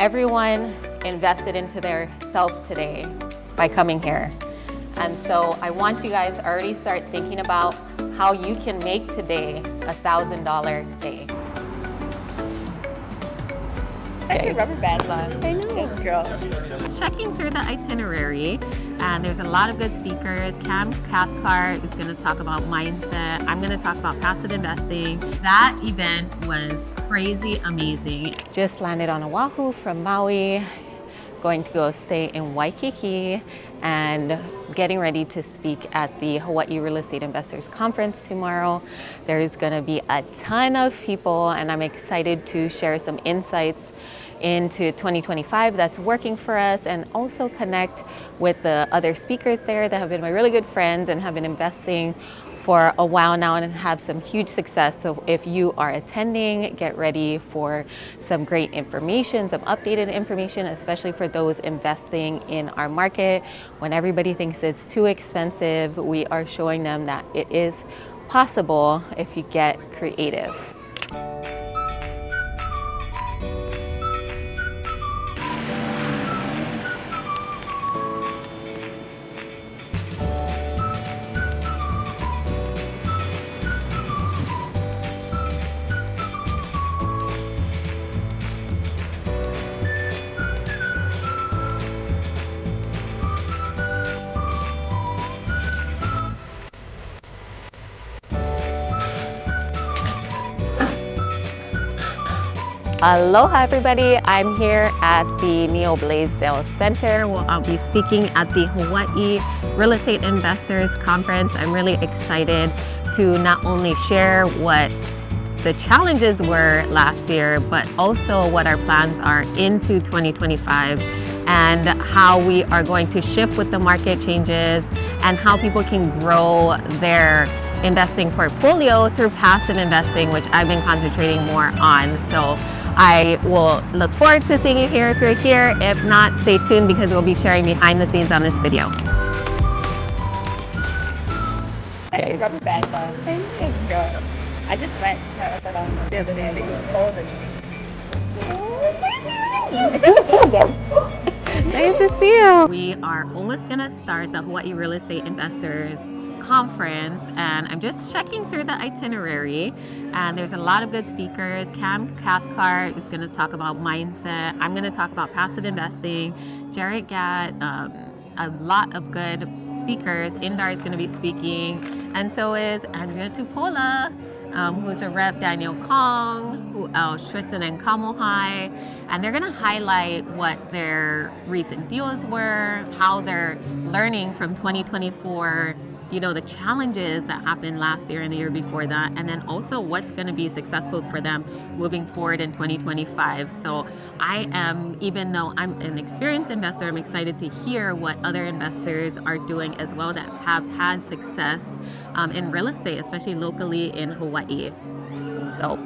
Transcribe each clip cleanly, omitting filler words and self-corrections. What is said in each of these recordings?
everyone invested into their self today by coming here. And so I want you guys to already start thinking about how you can make today a $1,000 day. I see rubber bands on. I know. This girl. Checking through the itinerary, and there's a lot of good speakers. Cam Cathcart is going to talk about mindset. I'm going to talk about passive investing. That event was crazy amazing. Just landed on Oahu from Maui, going to go stay in Waikiki, and getting ready to speak at the Hawaii Real Estate Investors Conference tomorrow. There's going to be a ton of people, and I'm excited to share some insights into 2025 that's working for us, and also connect with the other speakers there that have been my really good friends and have been investing for a while now and have some huge success. So if you are attending, get ready for some great information, some updated information, especially for those investing in our market. When everybody thinks it's too expensive, we are showing them that it is possible if you get creative. Aloha everybody, I'm here at the Neo Blaisdell Center. Well, I'll be speaking at the Hawaii Real Estate Investors Conference. I'm really excited to not only share what the challenges were last year, but also what our plans are into 2025 and how we are going to shift with the market changes and how people can grow their investing portfolio through passive investing, which I've been concentrating more on. So I will look forward to seeing you here if you're here. If not, stay tuned because we'll be sharing behind the scenes on this video. I see rubber bands on. This girl. I just went the other day. They were cold and Nice to see you. We are almost gonna start the Hawaii Real Estate Investors Conference, and I'm just checking through the itinerary, and there's a lot of good speakers. Cam Cathcart is going to talk about mindset. I'm going to talk about passive investing. Jared Gatt, a lot of good speakers. Indar is going to be speaking, and so is Andrea Tupola, who's a rep, Daniel Kong, who else, Tristan and Kamohai, and they're going to highlight what their recent deals were, how they're learning from 2024, you know, the challenges that happened last year and the year before that, and then also what's going to be successful for them moving forward in 2025. So I am, even though I'm an experienced investor, I'm excited to hear what other investors are doing as well that have had success in real estate, especially locally in Hawaii. So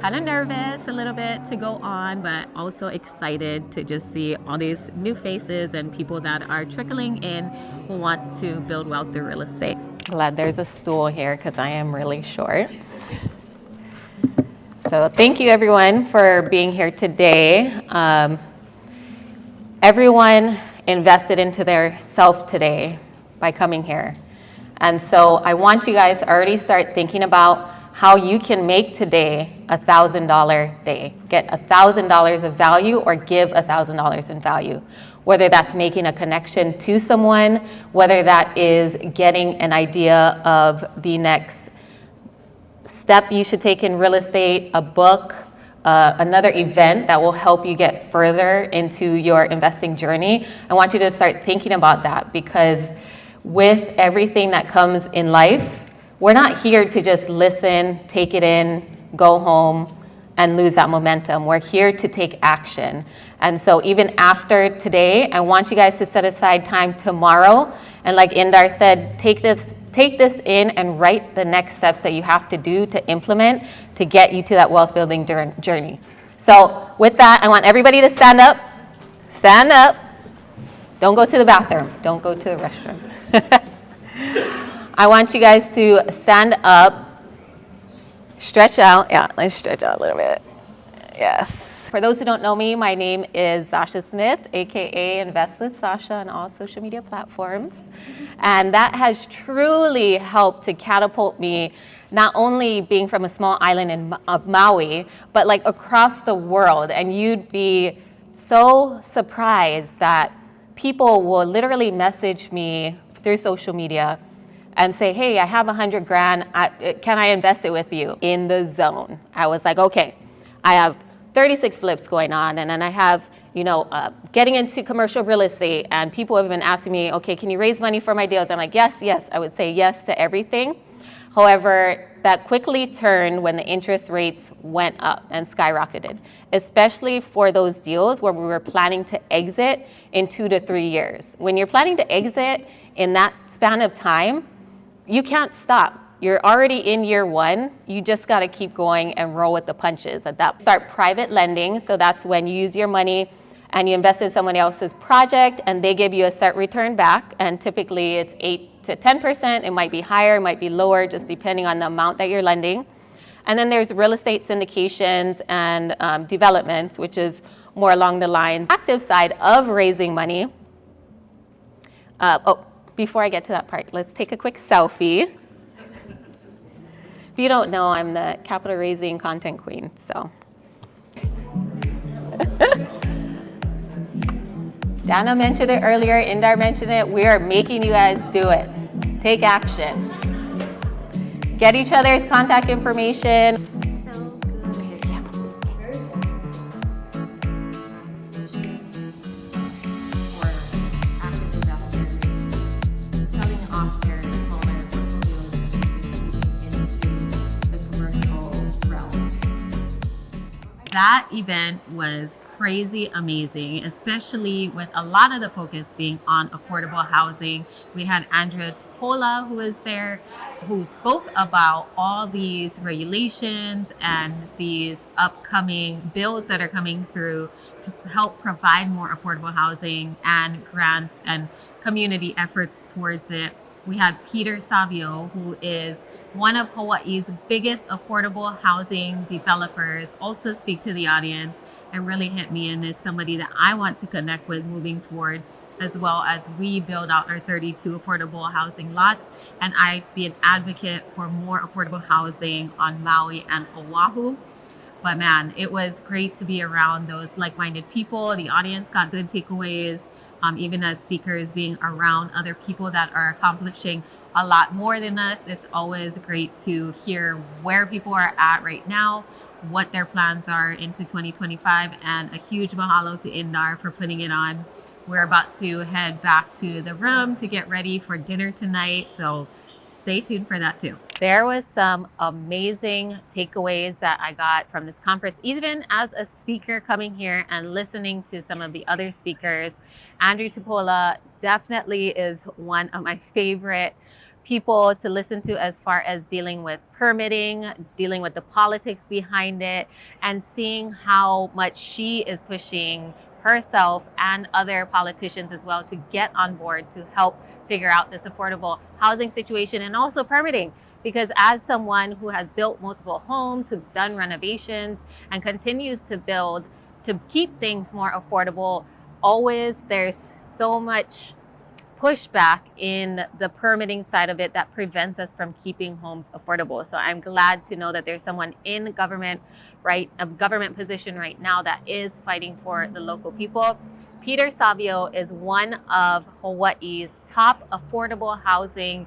kind of nervous a little bit to go on, but also excited to just see all these new faces and people that are trickling in who want to build wealth through real estate. Glad there's a stool here because I am really short. So thank you everyone for being here today. Everyone invested into their self today by coming here. And so I want you guys to already start thinking about how you can make today a $1,000 day. Get $1,000 of value or give $1,000 in value. Whether that's making a connection to someone, whether that is getting an idea of the next step you should take in real estate, a book, another event that will help you get further into your investing journey. I want you to start thinking about that, because with everything that comes in life, we're not here to just listen, take it in, go home, and lose that momentum. We're here to take action. And so even after today, I want you guys to set aside time tomorrow. And like Indar said, take this in and write the next steps that you have to do to implement to get you to that wealth building journey. So with that, I want everybody to stand up. Stand up. Don't go to the bathroom. Don't go to the restroom. I want you guys to stand up, stretch out. Yeah, let's stretch out a little bit. Yes. For those who don't know me, my name is Sasha Smith, aka Invest with Sasha on all social media platforms. And that has truly helped to catapult me, not only being from a small island of Maui, but like across the world. And you'd be so surprised that people will literally message me through social media and say, hey, I have 100 grand, can I invest it with you? In the zone. I was like, okay, I have 36 flips going on, and then I have, getting into commercial real estate, and people have been asking me, okay, can you raise money for my deals? I'm like, yes, I would say yes to everything. However, that quickly turned when the interest rates went up and skyrocketed, especially for those deals where we were planning to exit in 2 to 3 years. When you're planning to exit in that span of time, you can't stop. You're already in year one. You just got to keep going and roll with the punches. Start private lending. So that's when you use your money and you invest in someone else's project and they give you a set return back. And typically it's 8 to 10%. It might be higher, it might be lower, just depending on the amount that you're lending. And then there's real estate syndications and developments, which is more along the lines, active side of raising money. Before I get to that part, let's take a quick selfie. If you don't know, I'm the capital raising content queen, so. Dana mentioned it earlier, Indar mentioned it. We are making you guys do it. Take action. Get each other's contact information. That event was crazy amazing, especially with a lot of the focus being on affordable housing. We had Andrea Tupola who was there, who spoke about all these regulations and these upcoming bills that are coming through to help provide more affordable housing and grants and community efforts towards it. We had Peter Savio, who is one of Hawaii's biggest affordable housing developers, also speak to the audience and really hit me and is somebody that I want to connect with moving forward, as well as we build out our 32 affordable housing lots. And I be an advocate for more affordable housing on Maui and Oahu. But man, it was great to be around those like-minded people. The audience got good takeaways, even as speakers being around other people that are accomplishing a lot more than us. It's always great to hear where people are at right now, what their plans are into 2025, and a huge mahalo to Indar for putting it on. We're about to head back to the room to get ready for dinner tonight, so stay tuned for that too. There was some amazing takeaways that I got from this conference, even as a speaker coming here and listening to some of the other speakers. Andrew Tupola definitely is one of my favorite people to listen to as far as dealing with permitting, dealing with the politics behind it, and seeing how much she is pushing herself and other politicians as well to get on board to help figure out this affordable housing situation and also permitting. Because as someone who has built multiple homes, who've done renovations and continues to build to keep things more affordable, always there's so much pushback in the permitting side of it that prevents us from keeping homes affordable. So I'm glad to know that there's someone in government, right, a government position right now that is fighting for the local people. Peter Savio is one of Hawaii's top affordable housing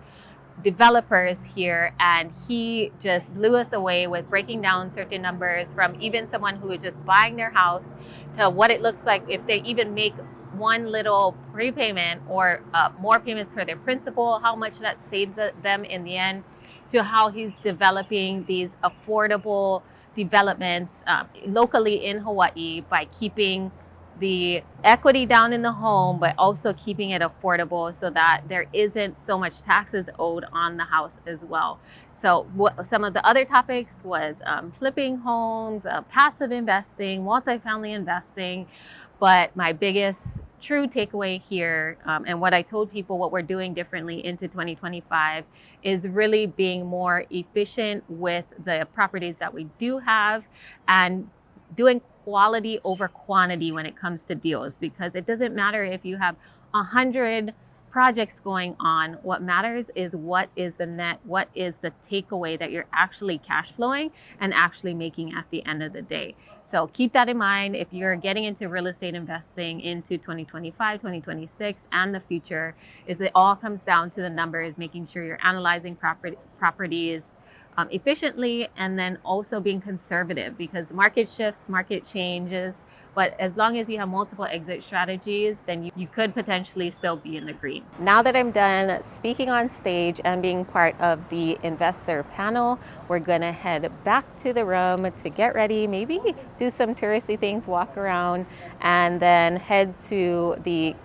developers here, and he just blew us away with breaking down certain numbers from even someone who is just buying their house to what it looks like if they even make one little prepayment or more payments for their principal, how much that saves them in the end, to how he's developing these affordable developments locally in Hawaii by keeping the equity down in the home, but also keeping it affordable so that there isn't so much taxes owed on the house as well. So some of the other topics was flipping homes, passive investing, multifamily investing. But my biggest true takeaway here, and what I told people what we're doing differently into 2025, is really being more efficient with the properties that we do have and doing quality over quantity when it comes to deals, because it doesn't matter if you have 100 projects going on. What matters is what is the net, what is the takeaway that you're actually cash flowing and actually making at the end of the day. So keep that in mind if you're getting into real estate investing into 2025, 2026, and the future. Is it all comes down to the numbers, making sure you're analyzing properties efficiently, and then also being conservative, because market shifts, market changes. But as long as you have multiple exit strategies, then you could potentially still be in the green. Now that I'm done speaking on stage and being part of the investor panel, we're gonna head back to the room to get ready, maybe do some touristy things, walk around, and then head to the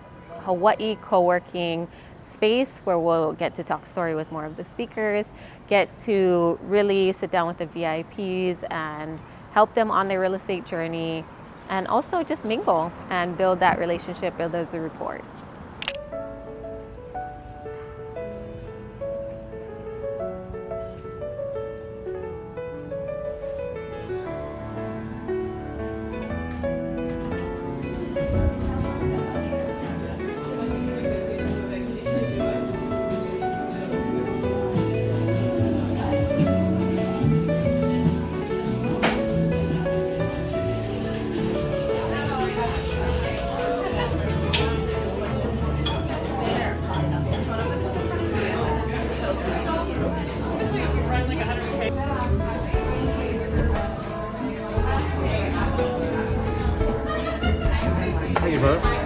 Hawaii co-working space where we'll get to talk story with more of the speakers, get to really sit down with the VIPs and help them on their real estate journey, and also just mingle and build that relationship, build those rapports. Thank you, bro.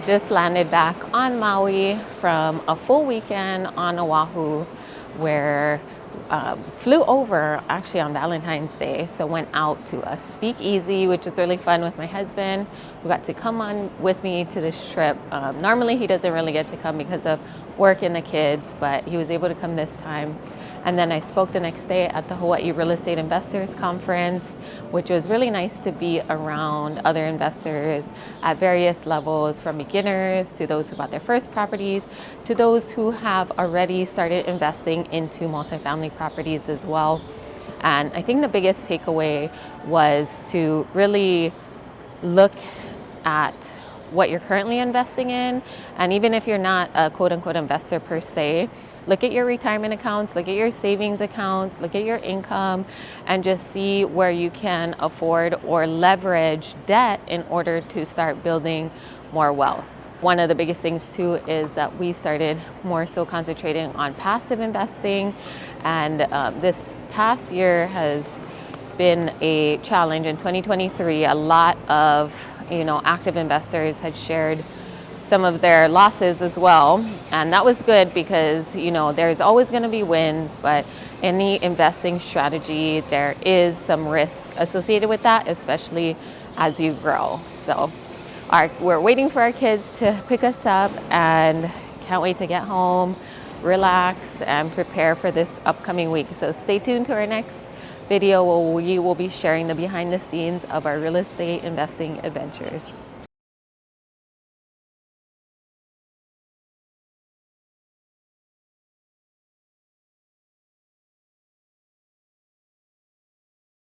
Just landed back on Maui from a full weekend on Oahu, where flew over actually on Valentine's Day. So went out to a speakeasy, which was really fun with my husband, who got to come on with me to this trip. Normally he doesn't really get to come because of work and the kids, but he was able to come this time. And then I spoke the next day at the Hawaii Real Estate Investors Conference, which was really nice to be around other investors at various levels, from beginners to those who bought their first properties, to those who have already started investing into multifamily properties as well. And I think the biggest takeaway was to really look at what you're currently investing in. And even if you're not a quote unquote investor per se, look at your retirement accounts, look at your savings accounts, look at your income, and just see where you can afford or leverage debt in order to start building more wealth. One of the biggest things too is that we started more so concentrating on passive investing, and this past year has been a challenge. In 2023, a lot of active investors had shared some of their losses as well, and that was good because there's always going to be wins, but any investing strategy, there is some risk associated with that, especially as you grow. So we're waiting for our kids to pick us up, and can't wait to get home, relax, and prepare for this upcoming week. So stay tuned to our next video where we will be sharing the behind the scenes of our real estate investing adventures.